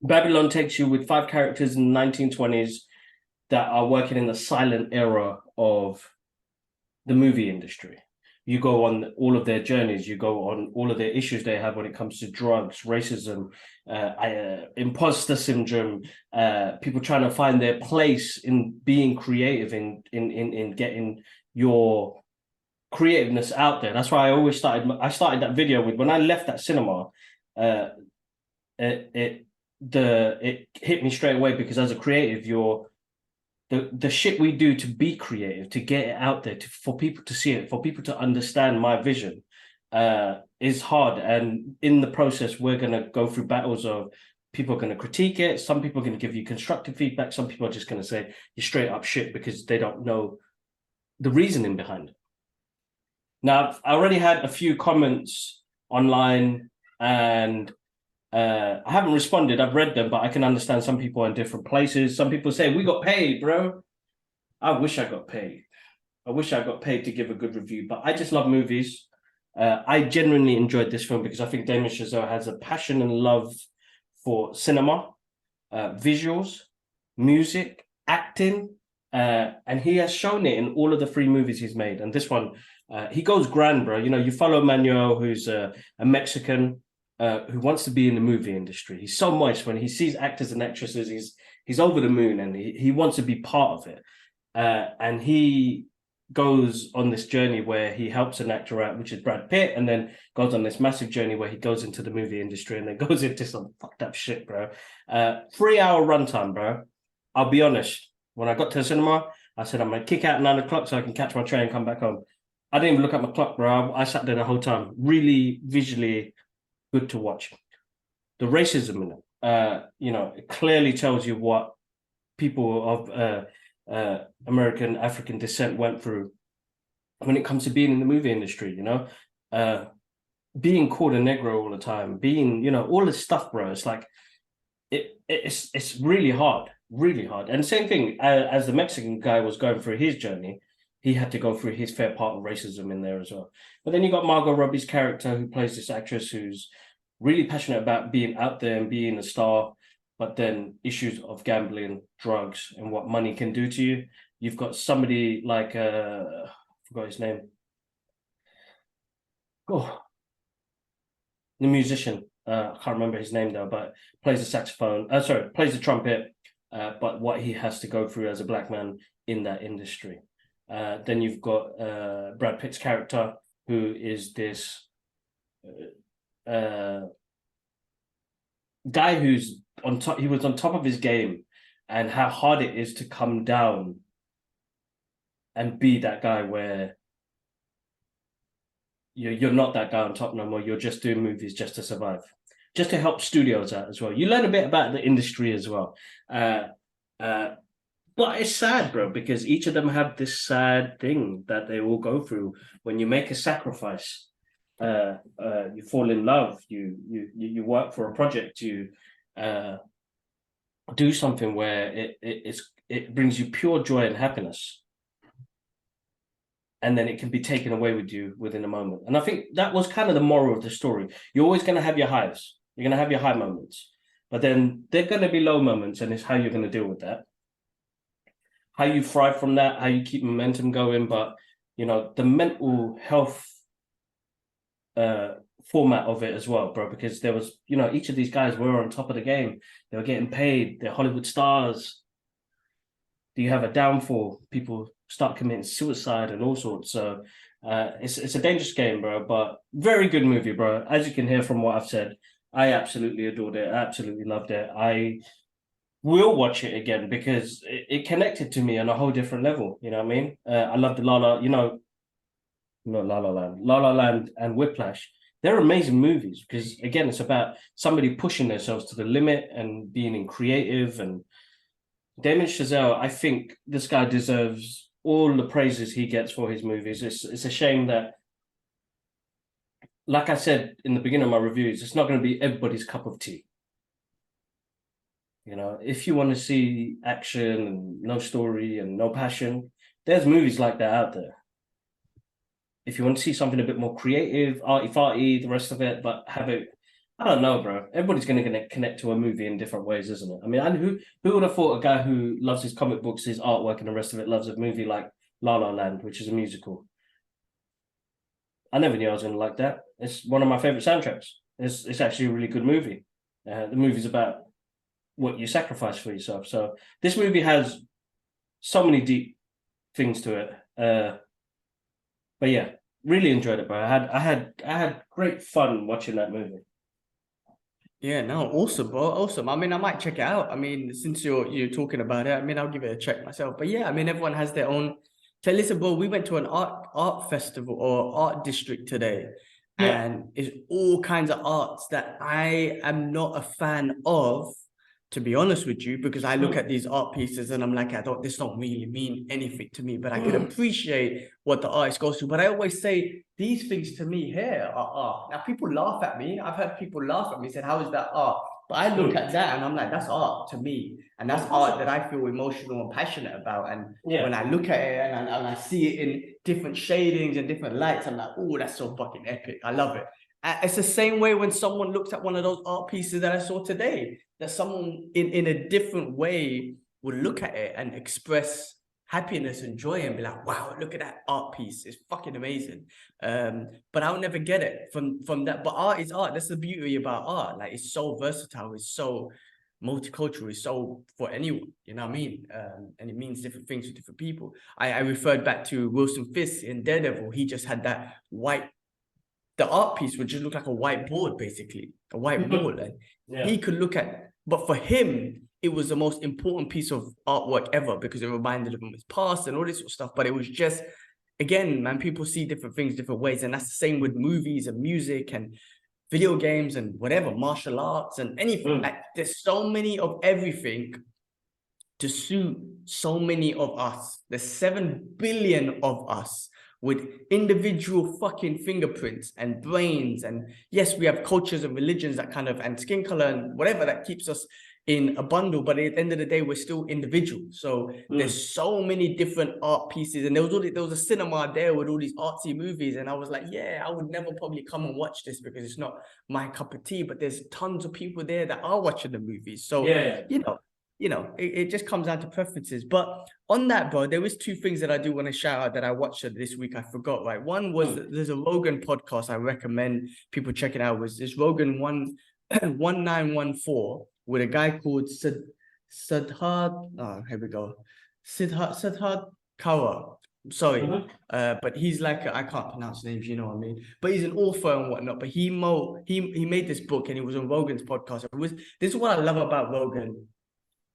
Babylon takes you with 5 characters in the 1920s that are working in the silent era of the movie industry. You go on all of their journeys, you go on all of their issues they have when it comes to drugs, racism, imposter syndrome, people trying to find their place in being creative, in getting your creativeness out there. That's why I started that video with, when I left that cinema, it hit me straight away, because as a creative, you're the shit we do to be creative, to get it out there, for people to see it, for people to understand my vision, is hard. And in the process, we're gonna go through battles of people are gonna critique it. Some people are gonna give you constructive feedback. Some people are just gonna say you're straight up shit because they don't know the reasoning behind it. Now, I already had a few comments online, and I haven't responded. I've read them, but I can understand some people are in different places. Some people say, we got paid, bro. I wish I got paid. I wish I got paid to give a good review, but I just love movies. I genuinely enjoyed this film because I think Damien Chazelle has a passion and love for cinema, visuals, music, acting, and he has shown it in all of the 3 movies he's made. And this one, he goes grand, bro. You know, you follow Manuel, who's a Mexican, who wants to be in the movie industry. He's so moist when he sees actors and actresses. He's over the moon, and he wants to be part of it. And he goes on this journey where he helps an actor out, which is Brad Pitt, and then goes on this massive journey where he goes into the movie industry and then goes into some fucked up shit, bro. 3-hour runtime, bro. I'll be honest. When I got to the cinema, I said I'm gonna kick out at 9 o'clock so I can catch my train and come back home. I didn't even look at my clock, bro. I sat there the whole time. Really visually good to watch. The racism in it, it clearly tells you what people of American African descent went through when it comes to being in the movie industry. Being called a Negro all the time, being all this stuff, bro. It's like it's really hard, really hard. And same thing as the Mexican guy was going through his journey. He had to go through his fair part of racism in there as well. But then you got Margot Robbie's character, who plays this actress who's really passionate about being out there and being a star, but then issues of gambling, drugs, and what money can do to you. You've got somebody like, I forgot his name. Oh, the musician. I can't remember his name though, but plays the saxophone. Plays the trumpet. But what he has to go through as a black man in that industry. Then you've got Brad Pitt's character, who is this guy who's on top. He was on top of his game, and how hard it is to come down and be that guy where you're not that guy on top no more. You're just doing movies just to survive, just to help studios out as well. You learn a bit about the industry as well. But it's sad, bro, because each of them have this sad thing that they all go through when you make a sacrifice. You fall in love, you work for a project, you do something where it brings you pure joy and happiness, and then it can be taken away with you within a moment. And I think that was kind of the moral of the story. You're always going to have your highs, you're going to have your high moments, but then they're going to be low moments, and it's how you're going to deal with that, how you thrive from that, how you keep momentum going. But the mental health format of it as well, bro, because there was, each of these guys were on top of the game. They were getting paid. They're Hollywood stars. Do you have a downfall? People start committing suicide and all sorts. So it's a dangerous game, bro, but very good movie, bro. As you can hear from what I've said, I absolutely adored it. I absolutely loved it. I will watch it again because it connected to me on a whole different level. You know what I mean? I love the not La La Land, La La Land and Whiplash. They're amazing movies because, again, it's about somebody pushing themselves to the limit and being in creative. And Damien Chazelle, I think this guy deserves all the praises he gets for his movies. It's a shame that like I said in the beginning of my reviews, it's not going to be everybody's cup of tea. You know, if you want to see action and no story and no passion, there's movies like that out there. If you want to see something a bit more creative, arty-farty, the rest of it, but have it, I don't know, bro. Everybody's going to connect to a movie in different ways, isn't it? I mean, and who would have thought a guy who loves his comic books, his artwork, and the rest of it loves a movie like La La Land, which is a musical? I never knew I was going to like that. It's one of my favorite soundtracks. It's actually a really good movie. The movie's about what you sacrifice for yourself. So this movie has so many deep things to it. But yeah, really enjoyed it, bro. I had great fun watching that movie. Yeah, no, awesome, bro. Awesome. I mean, I might check it out. I mean, since you're talking about it, I mean, I'll give it a check myself. But yeah, I mean, everyone has their own. So listen, bro, we went to an art festival or art district today, Yeah. and it's all kinds of arts that I am not a fan of, to be honest with you, because I look at these art pieces and I'm like, this don't really mean anything to me, but I can appreciate what the artist goes through. But I always say these things to me here are art. Now people laugh at me. I've heard people laugh at me, said, "How is that art?" But I look at that and I'm like, that's art to me. And that's art that I feel emotional and passionate about. And Yeah. when I look at it and I see it in different shadings and different lights, I'm like, oh, that's so fucking epic. I love it. It's the same way when someone looks at one of those art pieces that I saw today, that someone in a different way would look at it and express happiness and joy and be like, wow, look at that art piece. It's fucking amazing. But I'll never get it from that. But art is art. That's the beauty about art. Like, it's so versatile. It's so multicultural. It's so for anyone, you know what I mean? And it means different things to different people. I referred back to Wilson Fisk in Daredevil. He just had that the art piece would just look like a white board, basically, a white wall. And he could look at, but for him, it was the most important piece of artwork ever because it reminded him of his past and all this sort of stuff. But it was just, again, man, people see different things different ways. And that's the same with movies and music and video games and whatever, martial arts and anything. Like, there's so many of everything to suit so many of us. There's 7 billion of us with individual fucking fingerprints and brains. And yes, we have cultures and religions that kind of, and skin color and whatever that keeps us in a bundle. But at the end of the day, we're still individuals. So there's so many different art pieces. And there was a cinema there with all these artsy movies. And I was like, yeah, I would never probably come and watch this because it's not my cup of tea. But there's tons of people there that are watching the movies. So, it just comes down to preferences. But on that, bro, there was 2 things that I do want to shout out that I watched this week. I forgot, right? One was there's a Rogan podcast I recommend people checking out. Was this Rogan 1914 with a guy called Siddharth. Oh, here we go. Siddharth Kaur. Sorry, but he's like I can't pronounce names, you know what I mean. But he's an author and whatnot. But he made this book and he was on Rogan's podcast. This is what I love about Rogan.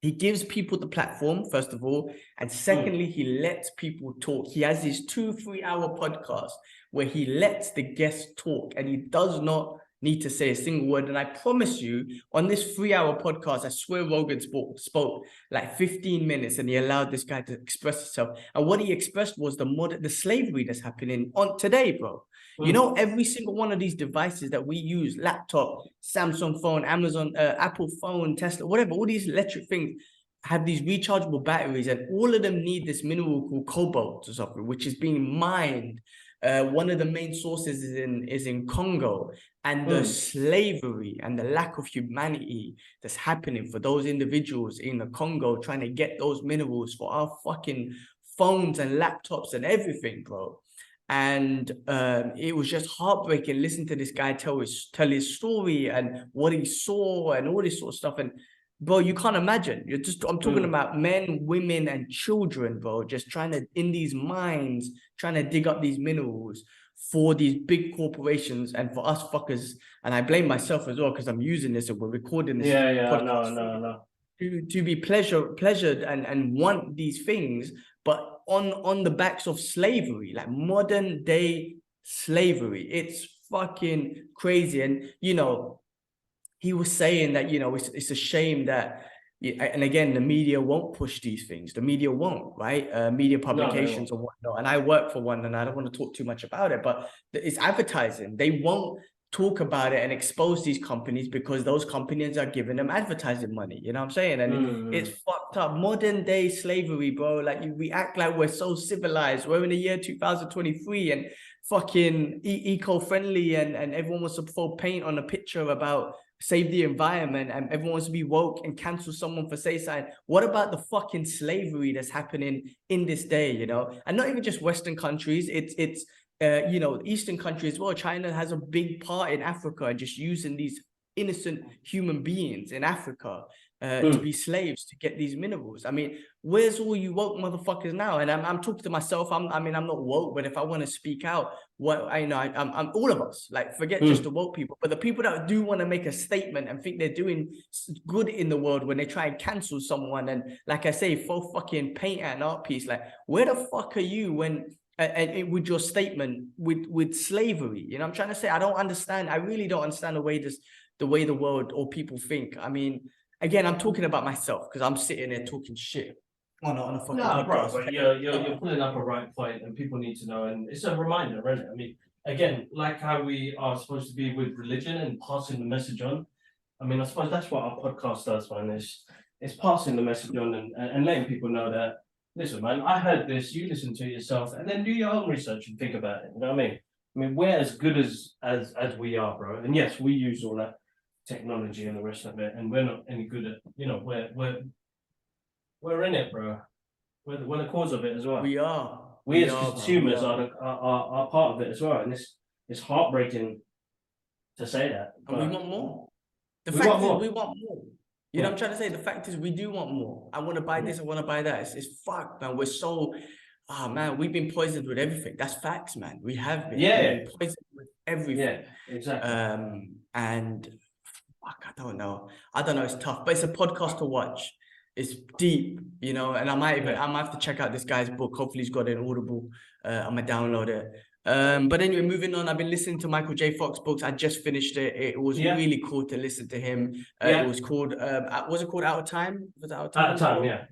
He gives people the platform, first of all. And secondly, he lets people talk. He has these 2-3 hour podcasts where he lets the guests talk and he does not need to say a single word. And I promise you, on this 3-hour podcast, I swear Rogan spoke like 15 minutes and he allowed this guy to express himself. And what he expressed was the slavery that's happening on today, bro. You know, every single one of these devices that we use, laptop, Samsung phone, Amazon, Apple phone, Tesla, whatever, all these electric things have these rechargeable batteries and all of them need this mineral called cobalt or something, which is being mined. One of the main sources is in Congo, and the slavery and the lack of humanity that's happening for those individuals in the Congo trying to get those minerals for our fucking phones and laptops and everything, bro. And it was just heartbreaking listening to this guy tell his story and what he saw and all this sort of stuff. And bro, you can't imagine. I'm talking about men, women, and children, bro, just trying to, in these mines, trying to dig up these minerals for these big corporations and for us fuckers. And I blame myself as well because I'm using this and we're recording this podcast no. to be pleasured and want these things, but on the backs of slavery, like modern day slavery. It's fucking crazy. And he was saying that it's a shame that And again, the media won't push these things. The media won't, right? Media publications or whatnot. And I work for one, and I don't want to talk too much about it, but it's advertising. They won't talk about it and expose these companies because those companies are giving them advertising money. You know what I'm saying? And it's fucked up. Modern day slavery, bro. Like we act like we're so civilized. We're in the year 2023 and fucking eco-friendly, and everyone wants to throw paint on a picture about save the environment, and everyone wants to be woke and cancel someone for say something. What about the fucking slavery that's happening in this day, you know? And not even just Western countries, it's you know, Eastern countries as well. China has a big part in Africa and just using these innocent human beings in Africa to be slaves to get these minerals. I mean, where's all you woke motherfuckers now? And I'm talking to myself. I mean, I'm not woke, but if I want to speak out, what I know, I'm all of us. Like, forget just the woke people, but the people that do want to make a statement and think they're doing good in the world when they try and cancel someone and, like I say, throw fucking paint at an art piece. Like, where the fuck are you when? And with your statement with slavery, you know, I'm trying to say, I don't understand. I really don't understand the way the world or people think. I mean, again, I'm talking about myself because I'm sitting there talking shit on a fucking podcast. Bro, but you're pulling up a right point, and people need to know, and it's a reminder, isn't it? I mean, again, like how we are supposed to be with religion and passing the message on. I mean, I suppose that's what our podcast does, man. It's passing the message on and letting people know that, listen, man, I heard this, you listen to it yourself, and then do your own research and think about it. You know what I mean? I mean, we're as good as we are, bro. And yes, we use all that technology and the rest of it, and we're not any good at, you know, we're in it, bro. We're the cause of it as well. We are. We as consumers are part of it as well, and it's heartbreaking to say that. And we want more. The fact is, we want more. You know what I'm trying to say? The fact is, we do want more. I want to buy this, I want to buy that. It's fucked, man. We're so, man, we've been poisoned with everything. That's facts, man. We have been. Yeah. We've been poisoned with everything. Yeah, exactly. And fuck, I don't know. It's tough, but it's a podcast to watch. It's deep, you know, and I might have to check out this guy's book. Hopefully he's got it in Audible. I'm gonna download it. But anyway, moving on, I've been listening to Michael J. Fox books. I just finished it. It was really cool to listen to him. It was called, was it called Out of Time? Was it Out of Time? Out of Time, yeah.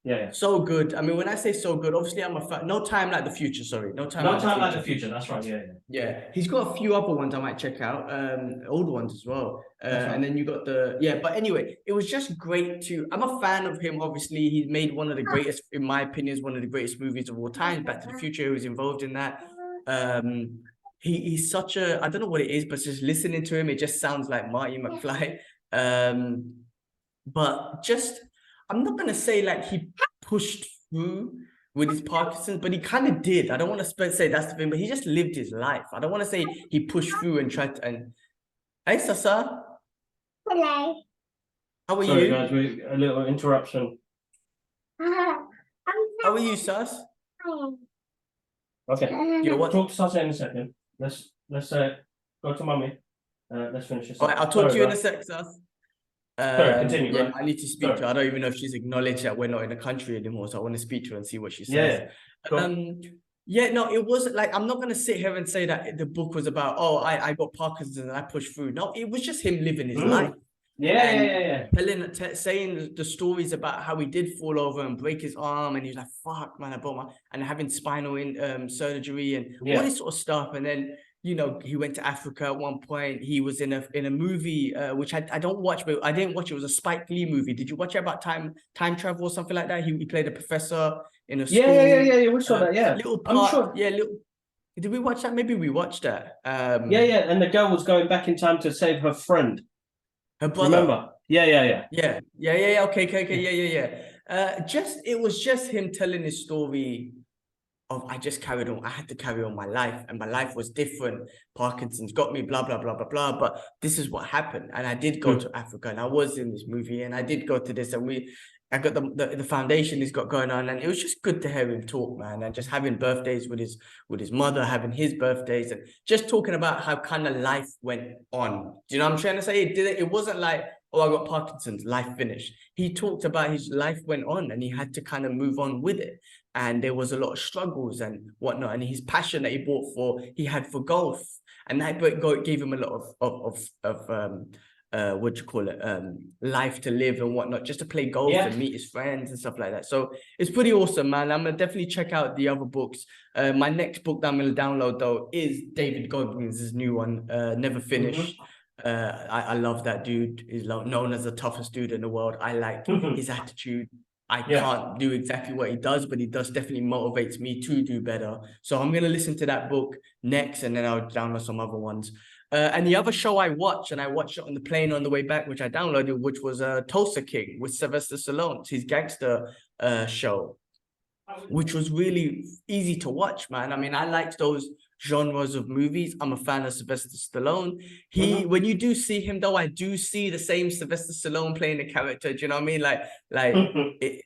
Yeah. So good. I mean, when I say so good, obviously I'm a fan. No Time Like the Future, sorry. No Time Like the Future, that's right, yeah. He's got a few other ones I might check out, old ones as well. And then you got but anyway, it was just great I'm a fan of him, obviously. He's made one of the greatest, in my opinion, one of the greatest movies of all time, Back to the Future. He was involved in that. He's such a, I don't know what it is, but just listening to him, it just sounds like Marty McFly. But just, I'm not going to say like he pushed through with his Parkinson's, but he kind of did. I don't want to say that's the thing, but he just lived his life. I don't want to say he pushed through and tried to, and hey, Sasa. Hello. How are Sorry, you? guys, a little interruption. How are you, Sas? Okay. Yeah, what? Talk to Sasa in a second. Let's go to mummy. Let's finish this. All right, I'll talk to you in a sec, Sas. Sorry, continue, bro. I need to speak to her. I don't even know if she's acknowledged that we're not in the country anymore, so I want to speak to her and see what she says. No, it wasn't like, I'm not going to sit here and say that the book was about, oh, I got Parkinson's and I pushed through. No, it was just him living his life. Saying the stories about how he did fall over and break his arm, and he's like, fuck, man, I broke my, and having spinal surgery and all this sort of stuff. And then, you know, he went to Africa at one point. He was in a movie, which I don't watch, but I didn't watch. It was a Spike Lee movie. Did you watch it about time travel or something like that? He played a professor in a school. Yeah. We saw that. Yeah, little part. I'm sure. Yeah, little. Did we watch that? Maybe we watched that. And the girl was going back in time to save her friend. Her brother. Remember? Yeah. Okay. Yeah. It was just him telling his story of, I just carried on. I had to carry on my life, and my life was different. Parkinson's got me, blah, blah, blah, blah, blah. But this is what happened. And I did go to Africa, and I was in this movie, and I did go to this, and I got the foundation he's got going on, and it was just good to hear him talk, man, and just having birthdays with his mother, having his birthdays, and just talking about how kind of life went on. Do you know what I'm trying to say? It wasn't like, oh, I got Parkinson's, life finished. He talked about his life went on, and he had to kind of move on with it. And there was a lot of struggles and whatnot, and his passion that he had for golf, and that gave him a lot what do you call it, life to live and whatnot, just to play golf and meet his friends and stuff like that. So it's pretty awesome, man. I'm gonna definitely check out the other books. My next book that I'm gonna download though is David Goggins' new one, Never Finished. I love that dude. He's known as the toughest dude in the world. I like his attitude. I can't do exactly what he does, but he does definitely motivates me to do better. So I'm gonna listen to that book next, and then I'll download some other ones. And the other show I watched, and I watched it on the plane on the way back, which I downloaded, which was Tulsa King with Sylvester Stallone. It's his gangster show, which was really easy to watch, man. I mean, I liked those genres of movies. I'm a fan of Sylvester Stallone. When you do see him, though, I do see the same Sylvester Stallone playing the character. Do you know what I mean?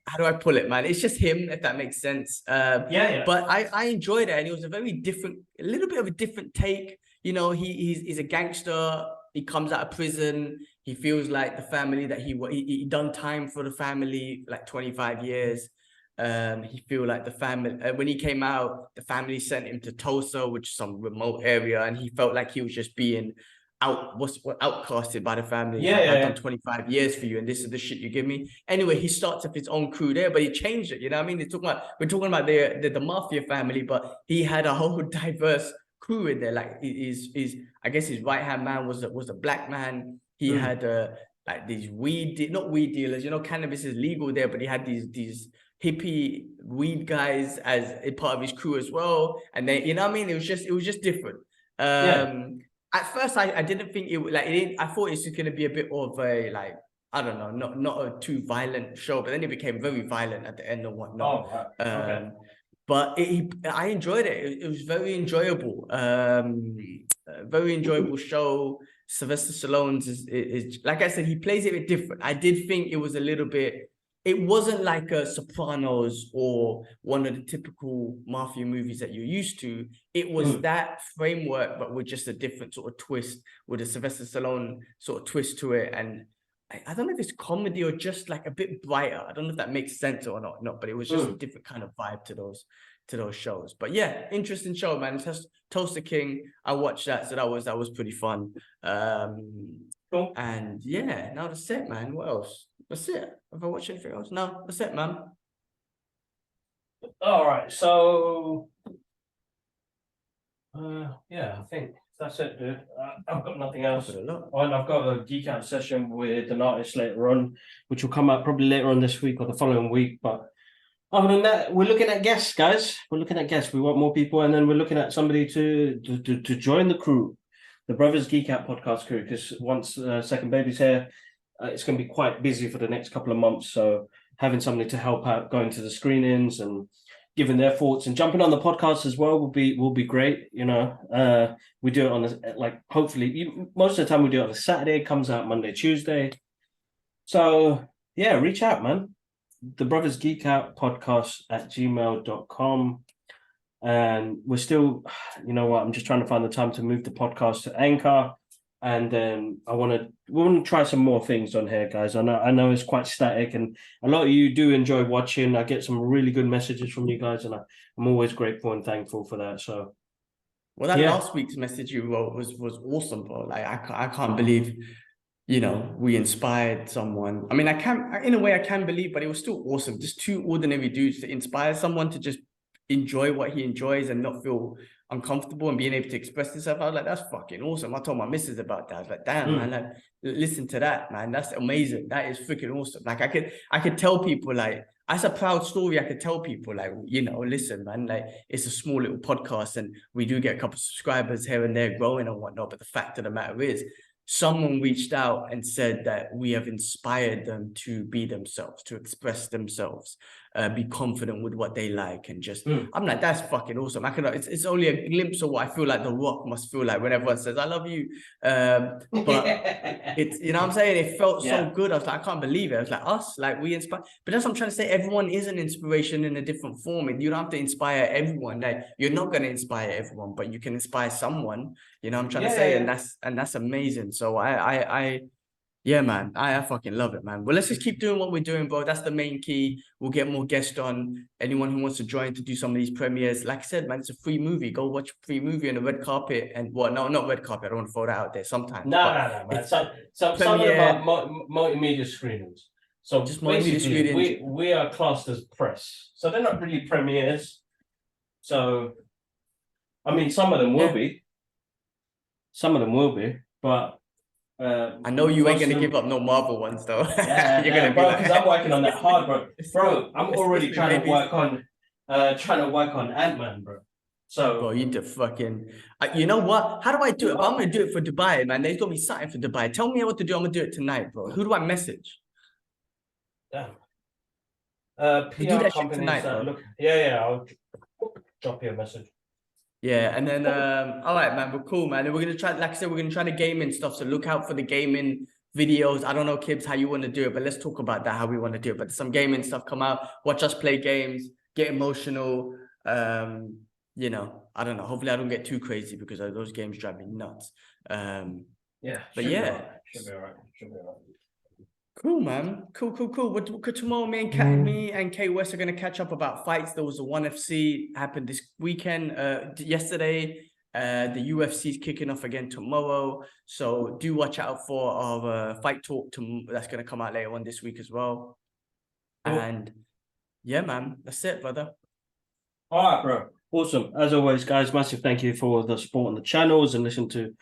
How do I pull it, man? It's just him, if that makes sense. But I enjoyed it, and it was a little bit of a different take. You know, he's a gangster. He comes out of prison. He feels like the family that he done time for the family, like 25 years. He feel like the family, when he came out, the family sent him to Tulsa, which is some remote area, and he felt like he was just being outcasted by the family. I've done 25 years for you, and this is the shit you give me. Anyway, he starts up his own crew there, but he changed it. You know what I mean? We're talking about the mafia family, but he had a whole diverse crew in there. Like I guess his right hand man was a black man. He had like these not weed dealers. You know, cannabis is legal there, but he had these hippie weed guys as a part of his crew as well. And then, you know what I mean? It was just different. At first I didn't think I thought it's just gonna be a bit of a, like, I don't know, not a too violent show, but then it became very violent at the end and whatnot. But I enjoyed it. It was very enjoyable. Very enjoyable show. Sylvester Stallone's is like I said, he plays it a bit different. I did think it was a little bit. It wasn't like a Sopranos or one of the typical mafia movies that you're used to. It was that framework, but with just a different sort of twist, with a Sylvester Stallone sort of twist to it. And I don't know if it's comedy or just like a bit brighter. I don't know if that makes sense or not, but it was just a different kind of vibe to those shows. But yeah, interesting show, man. Tulsa King. I watched that, so that was pretty fun. Cool. And yeah, now that's it, man. What else? That's it. Have I watched anything else? No, that's it, man. All right, so yeah, I think that's it, dude. I've got nothing else. And I've got a geek out session with an artist later on, which will come out probably later on this week or the following week. But other than that, we're looking at guests, guys. We're looking at guests. We want more people, and then we're looking at somebody to join the crew, the Brothers Geek Out podcast crew. Because once Second Baby's here, it's going to be quite busy for the next couple of months. So having somebody to help out, going to the screenings and giving their thoughts and jumping on the podcast as well will be great. You know, we do it on hopefully most of the time we do it on a Saturday. It comes out Monday, Tuesday. So yeah, reach out, man. The Brothers Geek Out podcast at gmail.com. And we're still, you know what, I'm just trying to find the time to move the podcast to Anchor. And then we want to try some more things on here, guys. I know it's quite static, and a lot of you do enjoy watching. I get some really good messages from you guys, and I'm always grateful and thankful for that. So, well, that last week's message you wrote was awesome, bro. Like I can't believe, you know, we inspired someone. I mean, in a way I can believe, but it was still awesome. Just two ordinary dudes to inspire someone to just enjoy what he enjoys and not feel uncomfortable and being able to express himself. I was like, that's fucking awesome. I told my missus about that. I was like, damn, man, like, listen to that, man. That's amazing. That is freaking awesome. Like I could tell people, like, that's a proud story. I could tell people, like, you know, listen, man, like, it's a small little podcast and we do get a couple of subscribers here and there growing and whatnot. But the fact of the matter is, someone reached out and said that we have inspired them to be themselves, to express themselves, be confident with what they like, and just I'm like, that's fucking awesome. It's only a glimpse of what I feel like The Rock must feel like when everyone says I love you, but it's, you know what I'm saying, it felt so good. I was like, I can't believe it. I was like, us, like, we inspire. But that's what I'm trying to say, everyone is an inspiration in a different form, and you don't have to inspire everyone. Like, you're not going to inspire everyone, but you can inspire someone, you know what I'm trying to say. And that's amazing. So I Yeah, man. I fucking love it, man. Well, let's just keep doing what we're doing, bro. That's the main key. We'll get more guests on. Anyone who wants to join to do some of these premieres. Like I said, man, it's a free movie. Go watch a free movie on the red carpet. And well, no, not red carpet. I don't want to throw that out there sometimes. No, But no, no, man. it's Some of them premiere, are multimedia screenings. So just multimedia basically, screenings. we are classed as press. So they're not really premieres. So I mean, some of them will Yeah. be. Some of them will be, but I know you ain't most gonna of give them- up no Marvel ones though. Yeah, You're yeah, gonna be bro, like, because I'm working on that hard, bro. Bro, I'm already Excuse me, trying to baby. work on Ant-Man, bro. So Bro, you need to fucking. You know what? How do I do it? But I'm gonna do it for Dubai, man. There's gonna be something for Dubai. Tell me what to do. I'm gonna do it tonight, bro. Who do I message? damn. We do PR that shit companies tonight, that bro. look, yeah, I'll drop you a message. Yeah, and then all right, man. We're cool, man. And we're gonna try, like I said, we're gonna try the gaming stuff. So look out for the gaming videos. I don't know, Kibbs, how you want to do it, but let's talk about that, how we want to do it. But some gaming stuff come out. Watch us play games, get emotional. You know, I don't know. Hopefully, I don't get too crazy because those games drive me nuts. Yeah, But should be yeah. alright, should be alright. Cool, man. Cool. Tomorrow, me and K West are gonna catch up about fights. There was a ONE FC happened this weekend, yesterday. The UFC is kicking off again tomorrow, so do watch out for our fight talk that's gonna come out later on this week as well. Cool. And yeah, man, that's it, brother. All right, bro. Awesome. As always, guys, massive thank you for the support on the channels and listen to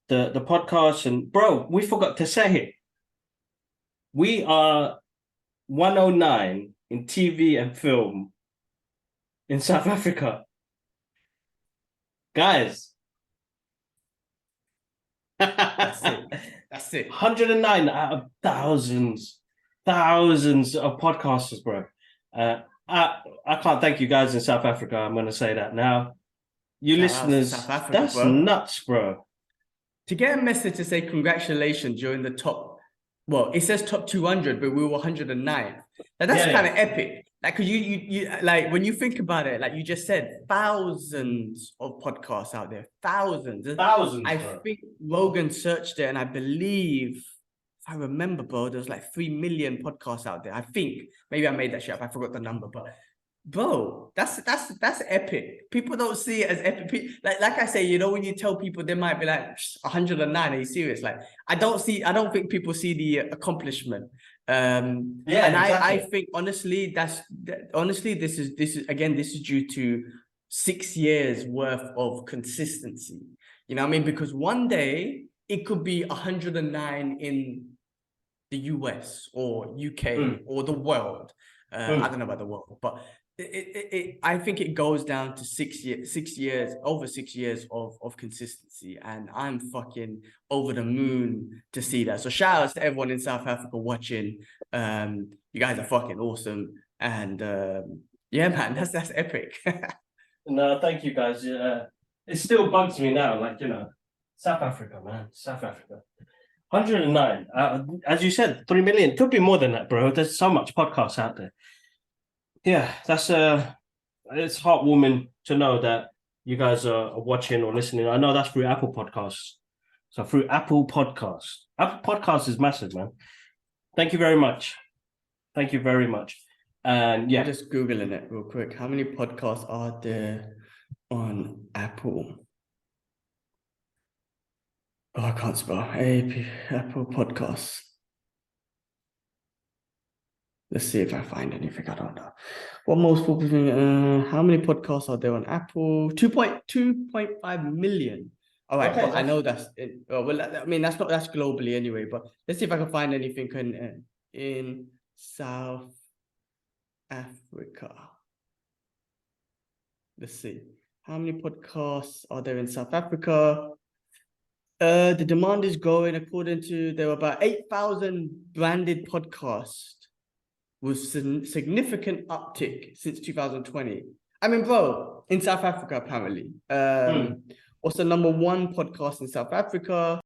the podcast. And bro, we forgot to say it. We are 109 in TV and film in South Africa. Guys. That's it. That's it. 109 out of thousands of podcasters, bro. I can't thank you guys in South Africa. I'm going to say that now. You Shout out to listeners, South Africa, that's bro. nuts, bro. To get a message to say congratulations during the top, well, it says top 200, but we were 109. Now that's kind of epic. Like, cause you like when you think about it, like you just said, thousands of podcasts out there, thousands. I bro. think Rogan searched it, and I believe, if I remember, bro, there was like 3 million podcasts out there. I think maybe I made that shit up. I forgot the number, but bro, that's epic. People don't see it as epic. Like I say, you know, when you tell people, they might be like 109. Are you serious? Like I don't think people see the accomplishment. And exactly. I think honestly, this is due to 6 years worth of consistency. You know what I mean? Because one day it could be 109 in the US or UK or the world. I don't know about the world, but I think it goes down to 6 years, over 6 years of consistency, and I'm fucking over the moon to see that. So shout outs to everyone in South Africa watching. You guys are fucking awesome, and yeah, man, that's epic. No, thank you, guys. It still bugs me now, like, you know, South Africa, man, South Africa. 109. As you said, 3 million. Could be more than that, bro. There's so much podcasts out there. Yeah, that's it's heartwarming to know that you guys are watching or listening. I know that's through Apple Podcasts. So through Apple Podcasts. Apple Podcasts is massive, man. Thank you very much. Thank you very much. And yeah. I'm just Googling it real quick. How many podcasts are there on Apple? Oh, I can't spell. Apple Podcasts. Let's see if I find anything. I don't know. What most people think, how many podcasts are there on Apple? 2.5 million. All right, okay, but I know that's it. Well, I mean, that's globally anyway, but let's see if I can find anything in South Africa. Let's see. How many podcasts are there in South Africa? The demand is growing. According to, there were about 8,000 branded podcasts, with significant uptick since 2020. I mean, bro, in South Africa, apparently. What's the number one podcast in South Africa?